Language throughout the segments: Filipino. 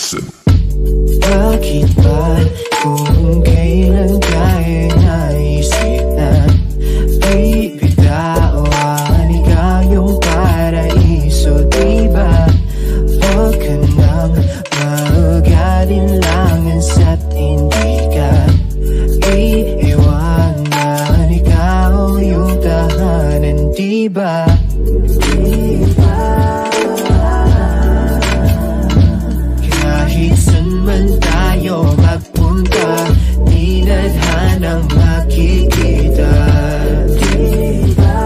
listen. Bakit ba kung kailan kaya naisip na bibitawan ikaw yung paraiso, diba? Huwag ka nang mag-alinlangan sa't hindi ka iiwanan, ikaw yung tahanan, diba? Kahit saan man tayo magpunta, di nadhanang makikita, diba?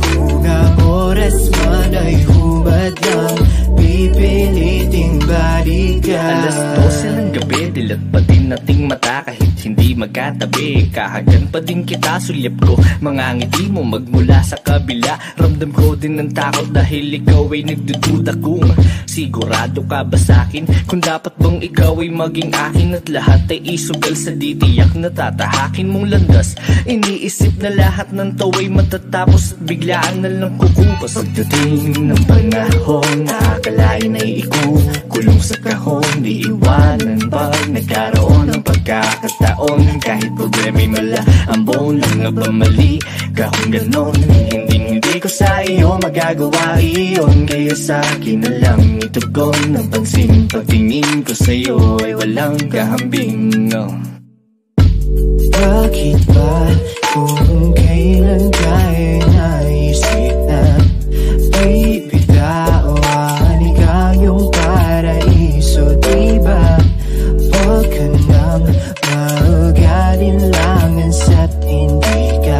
Kung ang oras man ay hubad lang, pipiliting balikan. Alas 12 ng gabi, dilat pa din nating mata kahit hindi magkatabi. Kahagan pa din kita, sulyap ko mga ngiti mo magmula sa kabila. Ramdam ko din ng takot dahil ikaw ay nagdududa kung sigurado ka ba sa'kin, kung dapat bang ikaw ay maging akin at lahat ay isugal sa ditiyak na tatahakin mong landas. Iniisip na lahat ng tawa'y matatapos at biglaan na lang kukupas. Pagdating ng panahon, nakakalain ay ikukulong sa kahon, di iwanan pag nagkaroon ng pagkakataon. Kahit problema'y mala, ang buong lang nga ba mali ka kung ganon? Hindi ko sa iyo magagawa iyon, kaya sa akin na lang itugon ang pansin. Pagtingin ko sa iyo ay walang kahambing, no. Bakit ba kung kailan kaya naisip na bibitawan ikaw yung paraiso, diba? Huwag ka nang mag-alinlangan sa't hindi ka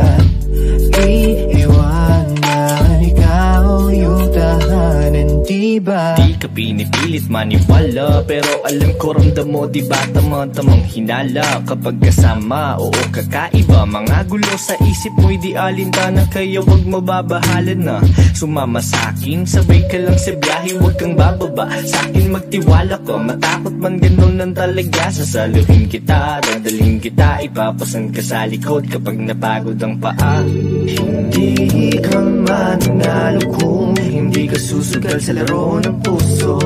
iiwanan, ikaw yung tahanan, diba? Di ka pinipilit maniwala, pero alam ko ramdam mo, diba tamang hinala kapag kasama, oo kakaiba. Mga gulo sa isip mo'y di alintana, kaya wag mababahala na sumama sa'kin. Sabay ka lang sa biyahe, wag kang bababa sa'kin, magtiwala ka. Matakot man ganun lang talaga, sasaluhin kita, dadalhin kita, ipapasan ka sa likod kapag napagod ang paa. Hindi ka mananalo kung hindi ka susugal sa laro ng puso,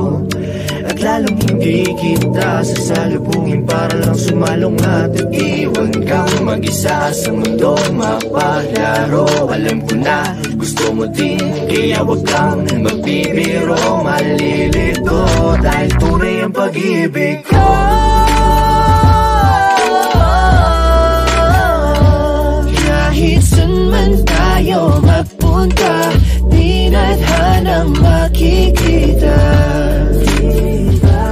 at lalong hindi kita sasalubungin para lang sumalong at iwan kang mag-isa sa mundong mapaglaro. Alam ko na gusto mo din, kaya wag kang magbibiro, malilito dahil tunay ang pag-ibig ko. Kahit saan man tayo magpunta, di nadhanang makikita, diba?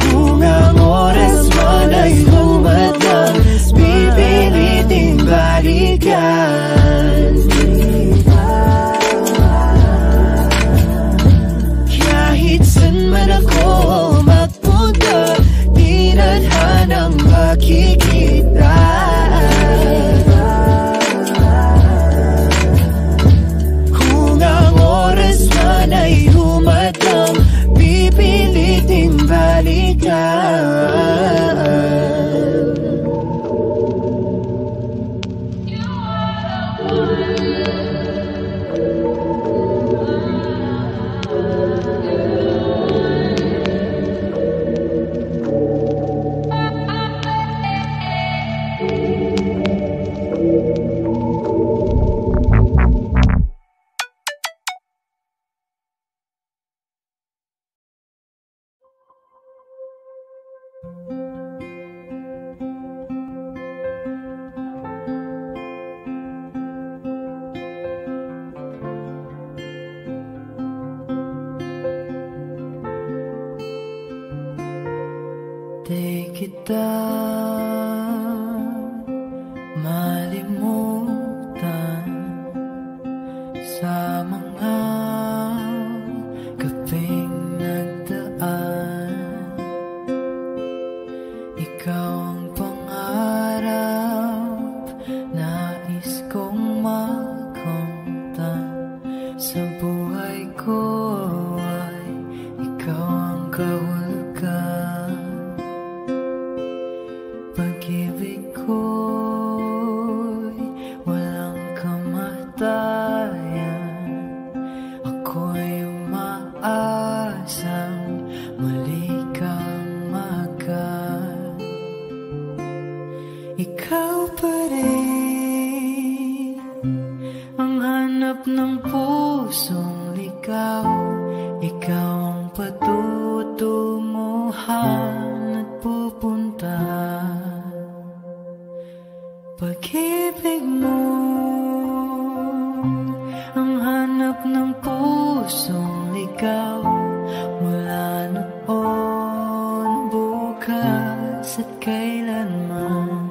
Kung ang oras man ay humadlang, pipiliting balikan, diba? Kahit saan man ako magpunta, di nadhanang makikita, kung ang oras man ay humadlang, pipiliting balikan. Di kita malimutan sa mga gabing nagdaan. Ikaw ang pangarap, nais kong makamtan sa buhay ko, ay ikaw ang kahulugan. Pag tutumuhan at pupunta. Pag-ibig mo ang hanap ng pusong ligaw, mula noon, bukas at kailanman.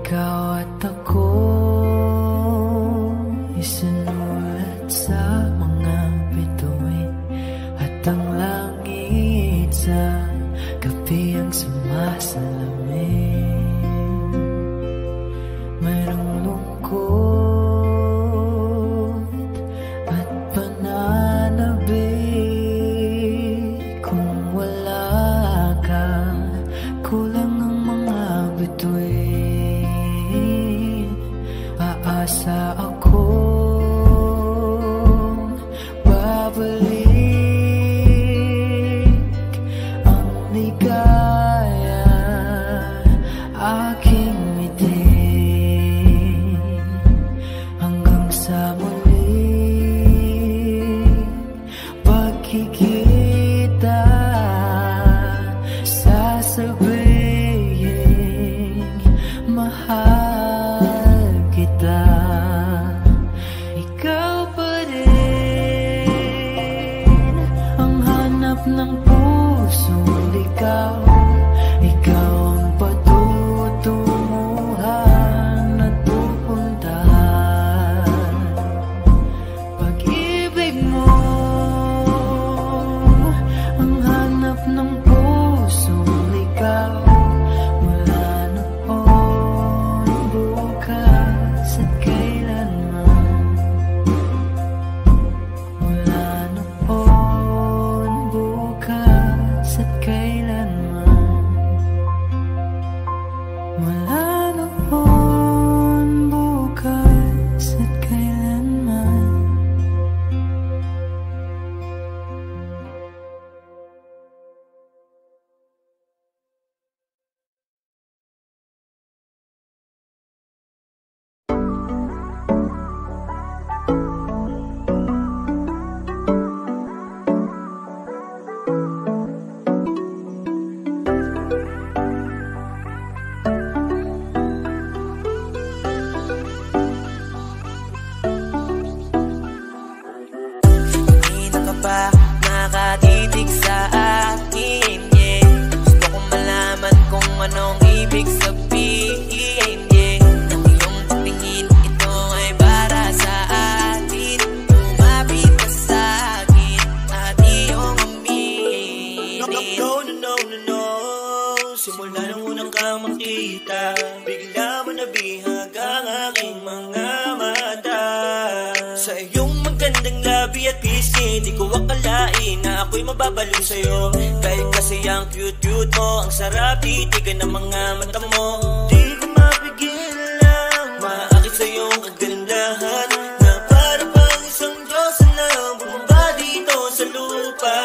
Ikaw at ako isinulat sa mga bituin, at ang langit sa gabi ang sumasalamin. Mayroong lungkot at pananabik kung wala ka. Kulang ang mga bituin. Aasa akong babalik ang ligaya aking ngiti, hanggang sa muling pagkikita. Sasabihin mahal kita. Ikaw pa rin ang hanap ng pusong ligaw. Ikaw ang patutunguhan at pupuntahan. Pag-ibig mo ang hanap ng pusong ligaw, mula noon, bukas at kailanman. Mula noon, bukas at kailanman. Mula noon, bukas at kailanman. Kanina ka pa nakatitig sa akin, yeah. Gusto kong malaman kung anong ibig sabihin, yeah. Ang iyong patingin, ito ay para sa atin. Lumapit ka sa akin at iyong aminin. No, no, no, no, no. Simula nang unang kang makita, bigla mo nabihag ang aking mga mata. Sa iyong magandang labi at pisngi, di ko akalain na ako'y mababaliw sa'yo. Dahil kasi ang cute-cute mo, ang sarap titigan ng mga mata mo. Di ko mapigilan, maakit sa'yong kagandahan, na para bang isang Diyos na bumaba dito sa lupa.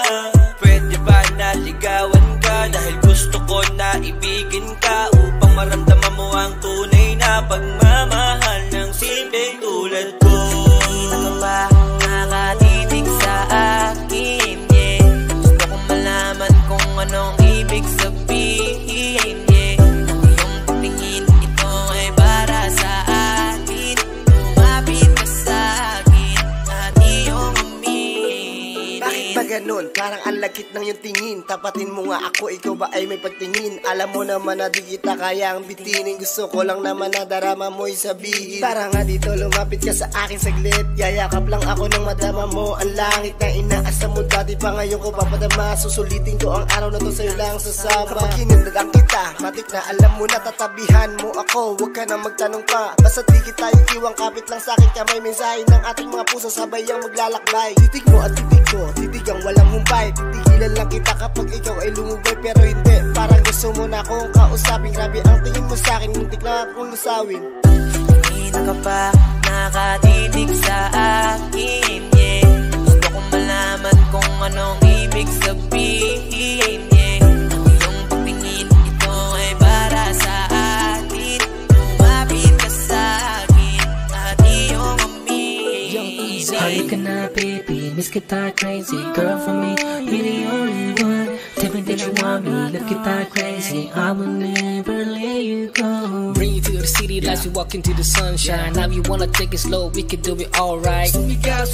Pwede ba naligawan ka, dahil gusto ko na ibigin ka, upang maramdaman mo ang tunay na pagmamahal ng simpleng tulad ko. Kanina ka pa nakatitig sa akin, yeah. Gusto kong malaman kung anong ibig sabihin, yeah. Ang iyong patingin, ito ay para sa atin. Lumapit ka sa akin at iyong aminin. Bakit ba ganun? Parang ang lagkit ng iyong tingin. Tapatin mo nga ako, ikaw ba ay may pagtingin? Alam mo naman na di kita kayang bitinin. Gusto ko lang naman na darama mo'y sabihin. Para nga dito lumapit ka sa akin saglit. Yayakap lang ako ng madama mo ang langit na inaasa mo dati pa, ngayon ko papadama. Susulitin ko ang araw na to sa'yo lang sasama. Kapag hinindagan kita, matik na alam mo na tatabihan mo ako. Huwag ka na magtanong pa, basta di kita iiwang. Kapit lang sa'kin ka, may mensahe ng ating mga puso sabay ang maglalakbay. Titig mo at titig ko, titig ang walang humpay. Titigilan lang kita kapag ikaw ay lumubay, pero hindi, parang gusto mo na akong kausapin. Grabe ang tingin mo sa'kin, muntik na akong lusawin. Kanina ka pa nakatitig sa akin, yeah. Gusto kong malaman kung anong ibig sabihin, yeah. Ang iyong patingin, ito ay para sa atin. Halika na baby, miss kita crazy. Girl for me, you're the only one. Tell me that you want me, love kita crazy. I will never let you go. Bring you to the city lights, we walk into the sunshine. Now you wanna take it slow, we can do it alright. So we got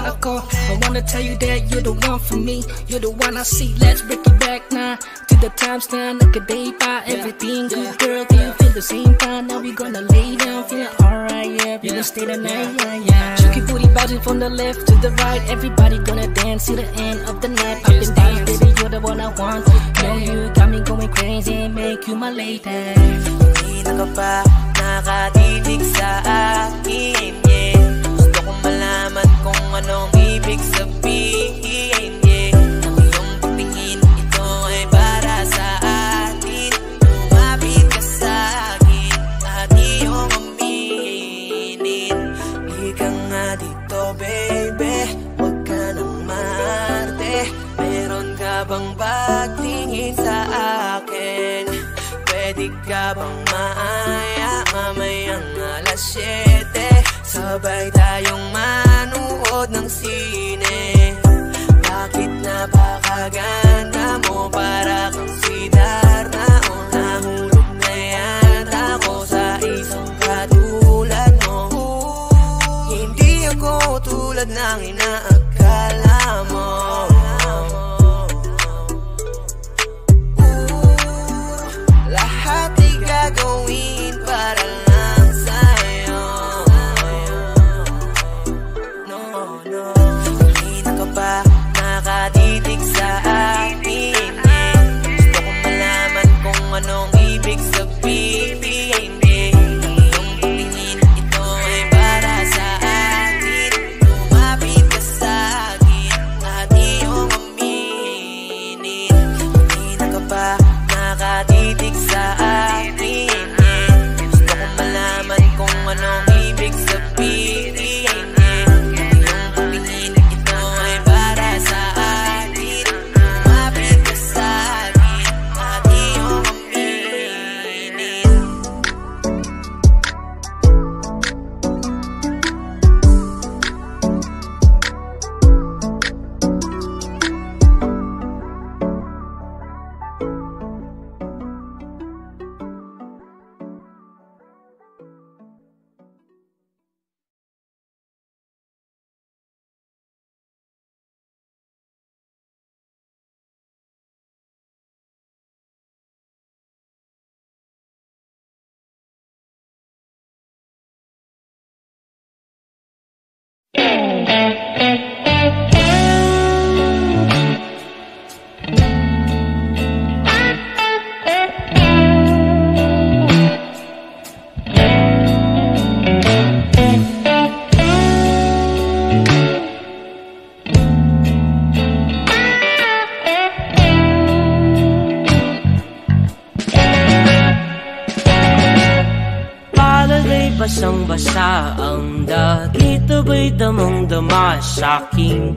a call. I wanna tell you that you're the one for me. You're the one I see, let's break it back now. To the time stand, like a day by. Everything good, girl, do you feel the same time? Now we gonna lay down, feeling alright, yeah. We gonna stay the night, yeah. Shaky booty bouncing from the left to the right. Everybody gonna dance to the end of the night. Up and down, baby, you're the one I want. Know you got me going crazy, make you my lady. Hindi na ka pa nakatitig sa akin, yeah. Gusto kong malaman kung anong ibig sabihin, yeah. Ang iyong pagtingin, ito ay para sa atin. Lumapit ka sa akin at iyong aminin. Ika nga dito, baby, huwag ka nang maarte. Meron ka bang pagtingin sa akin? Pwede ka bang maaya mamayang alas 7? Sabay tayong manood ng sine. Bakit napakaganda mo, para kang sidar na o nahulog na yata ako sa isang katulad mo. Hindi ako tulad ng inaakala mo. Lahat ay gagawin para lang sa'yo. No, no. Hindi na ka ba nakatitig sa akin, yeah. Gusto kong malaman kung anong ibig sabihin, yeah. Ang iyong tingin, ito ay para sa atin. Lumapit ka sa akin at iyong aminin. Hindi na ka ba nakatitig sa akin, yeah. Gusto kong malaman kung anong ibig sabihin, yeah. Ang iyong tingin, ito ay para sa atin. Lumapit ka sa akin at iyong aminin. Basang-basa ang dagit, aba'y damang-dama sa'king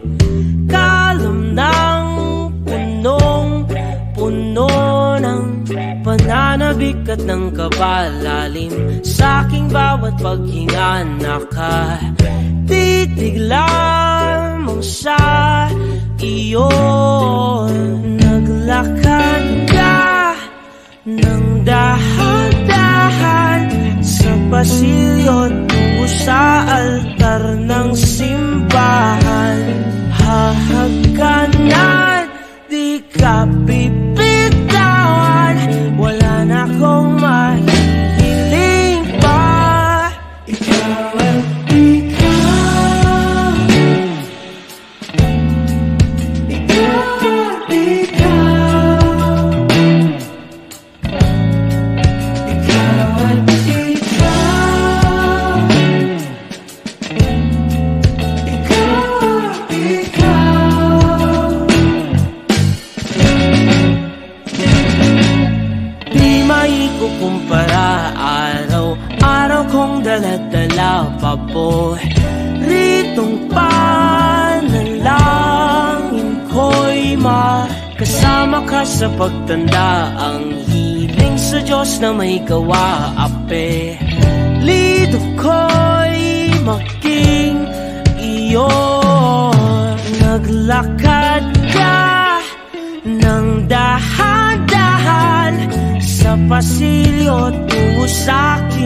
kalam ng punong-puno ng pananabik at ng kabalalim. Sa'king bawat paghinga nakatitig lamang sa iyo. Naglakad ka ng dahan-dahan sa pasilyo tungo sa altar ng simbahan. Hahagkanan, di ka bibitawan. Wala na akong mahihiling pa. Ikaw at ikaw, ikaw at ikaw, ikaw at kumpara, araw-araw kong dala-dala paboritong panalangin ko'y makasama ka sa pagtanda. Ang hiling sa Diyos na may gawa, apelido ko'y maging iyo. Maglakad ka ng dahan-dahan sa pasilyo tungo sa'kin.